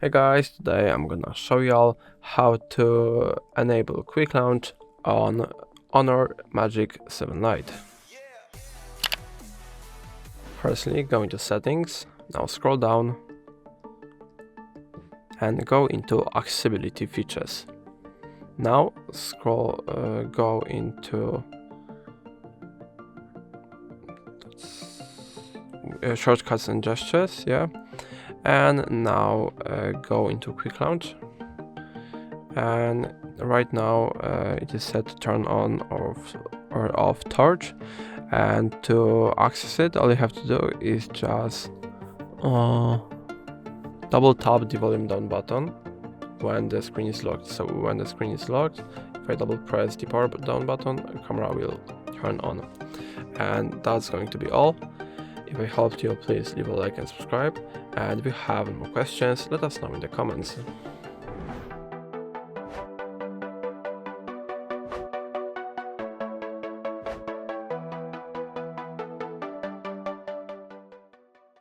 Hey guys, today I'm gonna show y'all how to enable quick launch on Honor Magic 7 Lite. Firstly, go into settings, now scroll down and go into accessibility features. Now go into shortcuts and gestures, and now go into quick launch. And right now it is set to turn on or off torch, and to access it all you have to do is just double tap the volume down button when the screen is locked. So when the screen is locked, if I double press the power down button, the camera will turn on. And that's going to be all. If I helped you, please leave a like and subscribe, and if you have more questions, let us know in the comments.